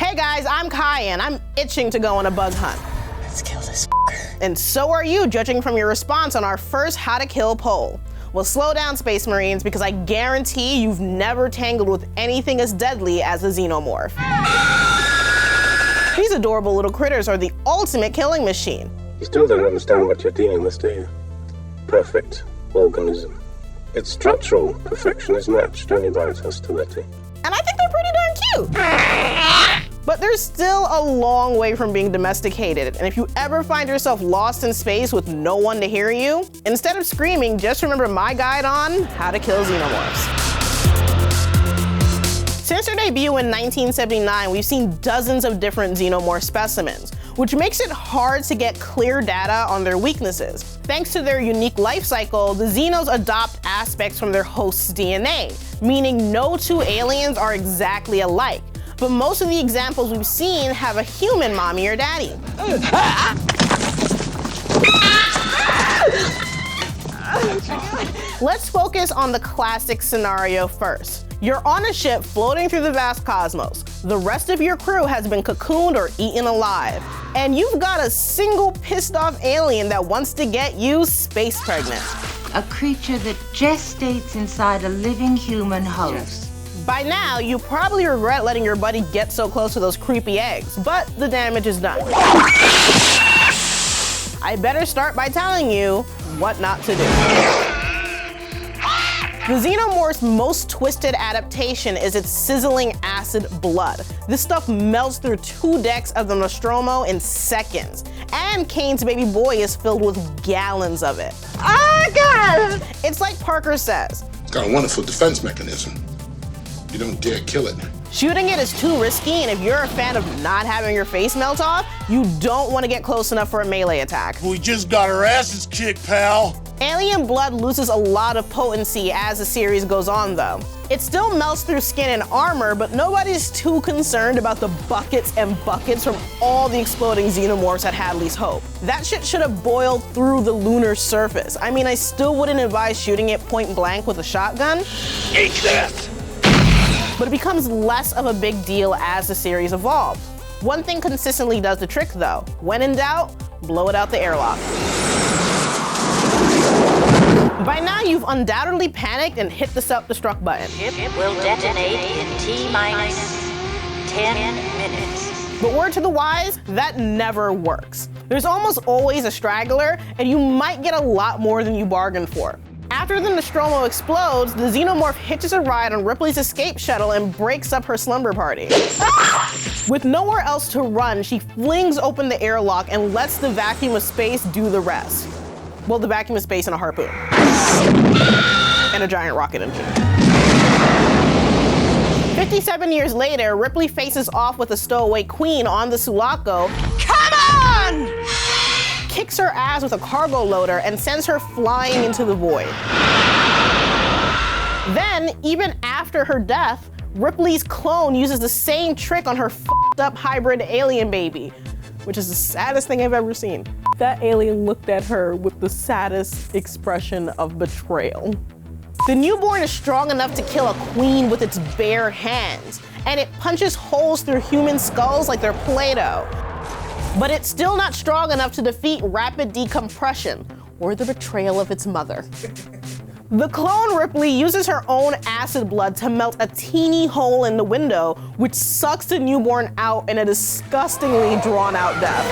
Hey guys, I'm Kai and I'm itching to go on a bug hunt. Let's kill this f***er. And so are you, judging from your response on our first How to Kill poll. Well, slow down, Space Marines, because I guarantee you've never tangled with anything as deadly as a Xenomorph. These adorable little critters are the ultimate killing machine. You still don't understand what you're dealing with, do you? Perfect organism. Its structural perfection is matched only by its hostility. And I think they're pretty darn cute. But they're still a long way from being domesticated, and if you ever find yourself lost in space with no one to hear you, instead of screaming, just remember my guide on How to Kill Xenomorphs. Since their debut in 1979, we've seen dozens of different Xenomorph specimens, which makes it hard to get clear data on their weaknesses. Thanks to their unique life cycle, the Xenos adopt aspects from their host's DNA, meaning no two aliens are exactly alike. But most of the examples we've seen have a human mommy or daddy. Let's focus on the classic scenario first. You're on a ship floating through the vast cosmos. The rest of your crew has been cocooned or eaten alive. And you've got a single pissed off alien that wants to get you space pregnant. A creature that gestates inside a living human host. By now, you probably regret letting your buddy get so close to those creepy eggs, but the damage is done. I better start by telling you what not to do. The Xenomorph's most twisted adaptation is its sizzling acid blood. This stuff melts through 2 decks of the Nostromo in seconds, and Kane's baby boy is filled with gallons of it. Oh, God! It's like Parker says, it's got a wonderful defense mechanism. You don't dare kill it. Shooting it is too risky, and if you're a fan of not having your face melt off, you don't want to get close enough for a melee attack. We just got our asses kicked, pal. Alien blood loses a lot of potency as the series goes on, though. It still melts through skin and armor, but nobody's too concerned about the buckets and buckets from all the exploding Xenomorphs at Hadley's Hope. That shit should have boiled through the lunar surface. I mean, I still wouldn't advise shooting it point blank with a shotgun. Take that! But it becomes less of a big deal as the series evolves. One thing consistently does the trick, though. When in doubt, blow it out the airlock. By now, you've undoubtedly panicked and hit the self-destruct button. Ship will detonate in T-minus 10 minutes. But word to the wise, that never works. There's almost always a straggler, and you might get a lot more than you bargained for. After the Nostromo explodes, the Xenomorph hitches a ride on Ripley's escape shuttle and breaks up her slumber party. With nowhere else to run, she flings open the airlock and lets the vacuum of space do the rest. Well, the vacuum of space and a harpoon. And a giant rocket engine. 57 years later, Ripley faces off with a stowaway Queen on the Sulaco. Come on! Kicks her ass with a cargo loader and sends her flying into the void. Then, even after her death, Ripley's clone uses the same trick on her f***ed up hybrid alien baby, which is the saddest thing I've ever seen. That alien looked at her with the saddest expression of betrayal. The newborn is strong enough to kill a queen with its bare hands, and it punches holes through human skulls like they're Play-Doh. But it's still not strong enough to defeat rapid decompression or the betrayal of its mother. The clone Ripley uses her own acid blood to melt a teeny hole in the window, which sucks the newborn out in a disgustingly drawn out death.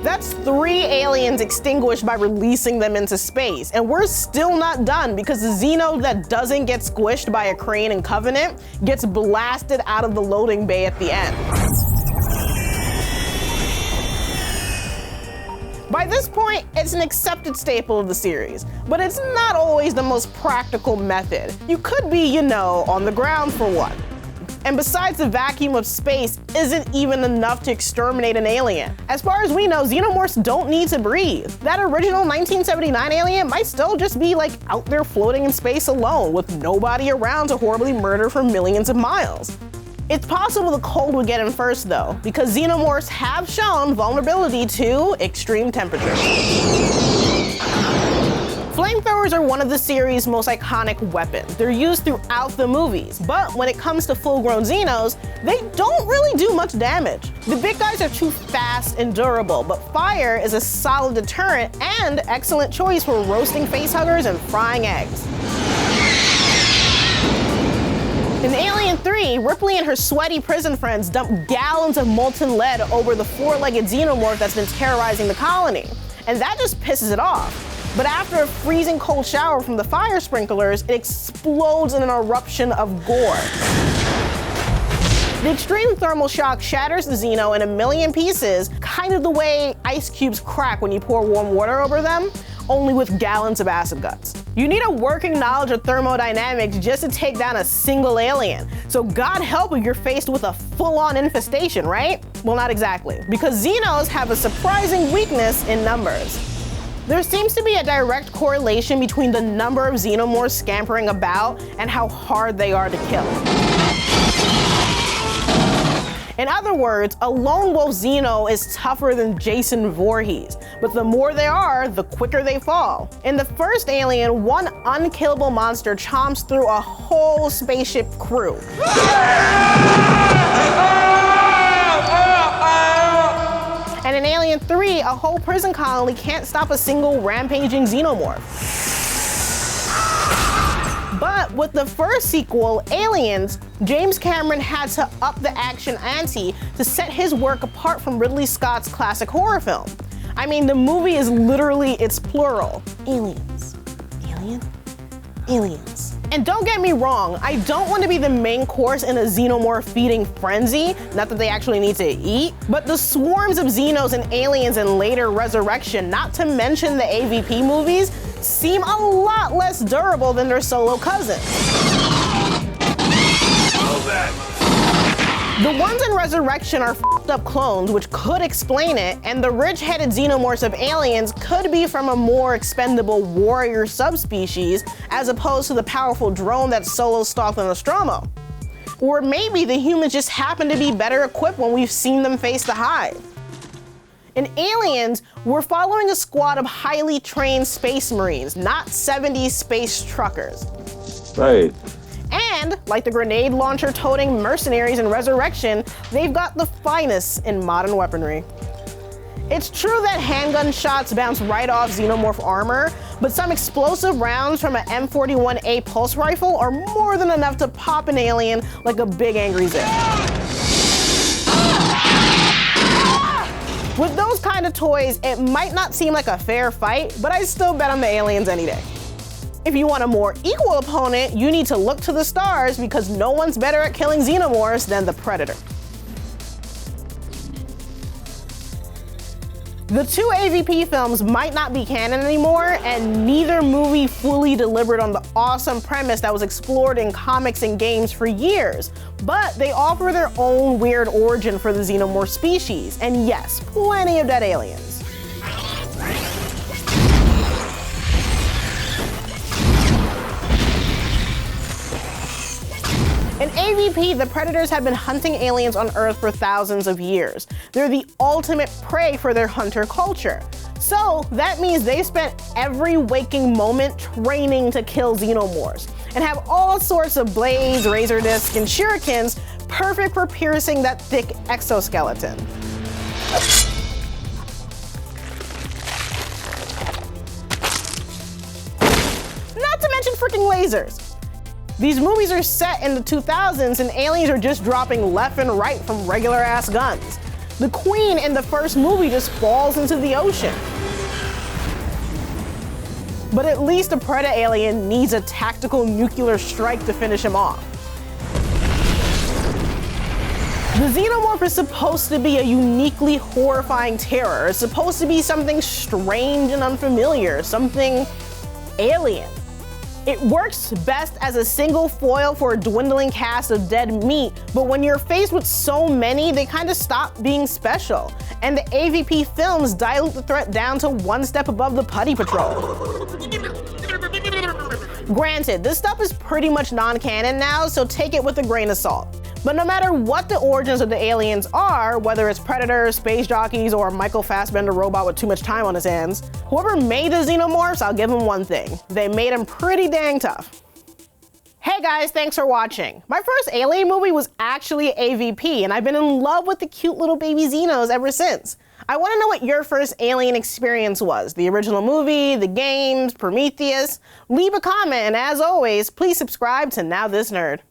That's 3 aliens extinguished by releasing them into space, and we're still not done because the Xeno that doesn't get squished by a crane in Covenant gets blasted out of the loading bay at the end. By this point, it's an accepted staple of the series, but it's not always the most practical method. You could be, you know, on the ground for one. And besides, the vacuum of space isn't even enough to exterminate an alien. As far as we know, Xenomorphs don't need to breathe. That original 1979 alien might still just be like out there floating in space alone with nobody around to horribly murder for millions of miles. It's possible the cold would get in first though, because Xenomorphs have shown vulnerability to extreme temperatures. Flamethrowers are one of the series' most iconic weapons. They're used throughout the movies, but when it comes to full-grown Xenos, they don't really do much damage. The big guys are too fast and durable, but fire is a solid deterrent and excellent choice for roasting facehuggers and frying eggs. In Alien 3, Ripley and her sweaty prison friends dump gallons of molten lead over the four-legged xenomorph that's been terrorizing the colony, and that just pisses it off. But after a freezing cold shower from the fire sprinklers, it explodes in an eruption of gore. The extreme thermal shock shatters the Xeno in a million pieces, kind of the way ice cubes crack when you pour warm water over them, only with gallons of acid guts. You need a working knowledge of thermodynamics just to take down a single alien. So God help if you're faced with a full-on infestation, right? Well, not exactly, because Xenos have a surprising weakness in numbers. There seems to be a direct correlation between the number of xenomorphs scampering about and how hard they are to kill. In other words, a lone wolf Xeno is tougher than Jason Voorhees, but the more they are, the quicker they fall. In the first Alien, one unkillable monster chomps through a whole spaceship crew. And in Alien 3, a whole prison colony can't stop a single rampaging xenomorph. But with the first sequel, Aliens, James Cameron had to up the action ante to set his work apart from Ridley Scott's classic horror film. I mean, the movie is literally its plural. Aliens. Alien? Aliens. And don't get me wrong, I don't want to be the main course in a xenomorph feeding frenzy, not that they actually need to eat, but the swarms of Xenos and Aliens in later Resurrection, not to mention the AVP movies, seem a lot less durable than their solo cousins. The ones in Resurrection are f***ed up clones, which could explain it, and the ridge-headed xenomorphs of Aliens could be from a more expendable warrior subspecies, as opposed to the powerful drone that Solo stalked in Nostromo. Or maybe the humans just happen to be better equipped when we've seen them face the Hive. In Aliens, we're following a squad of highly trained space marines, not 70s space truckers. Right. And, like the grenade launcher-toting mercenaries in Resurrection, they've got the finest in modern weaponry. It's true that handgun shots bounce right off xenomorph armor, but some explosive rounds from an M41A pulse rifle are more than enough to pop an alien like a big angry zip. With those kind of toys, it might not seem like a fair fight, but I still bet on the Aliens any day. If you want a more equal opponent, you need to look to the stars because no one's better at killing xenomorphs than the Predator. The two AVP films might not be canon anymore, and neither movie fully delivered on the awesome premise that was explored in comics and games for years, but they offer their own weird origin for the xenomorph species, and yes, plenty of dead aliens. In AVP, the Predators have been hunting aliens on Earth for thousands of years. They're the ultimate prey for their hunter culture. So that means they've spent every waking moment training to kill xenomorphs, and have all sorts of blades, razor discs, and shurikens perfect for piercing that thick exoskeleton. Not to mention freaking lasers. These movies are set in the 2000s and aliens are just dropping left and right from regular ass guns. The Queen in the first movie just falls into the ocean. But at least a Predator alien needs a tactical nuclear strike to finish him off. The Xenomorph is supposed to be a uniquely horrifying terror. It's supposed to be something strange and unfamiliar, something alien. It works best as a single foil for a dwindling cast of dead meat, but when you're faced with so many, they kind of stop being special. And the AVP films dilute the threat down to one step above the Putty Patrol. Granted, this stuff is pretty much non-canon now, so take it with a grain of salt. But no matter what the origins of the aliens are, whether it's predators, space jockeys, or a Michael Fassbender robot with too much time on his hands, whoever made the Xenomorphs, I'll give them one thing. They made them pretty dang tough. Hey guys, thanks for watching. My first Alien movie was actually AVP, and I've been in love with the cute little baby Xenos ever since. I want to know what your first Alien experience was. The original movie, the games, Prometheus? Leave a comment, and as always, please subscribe to Now This Nerd.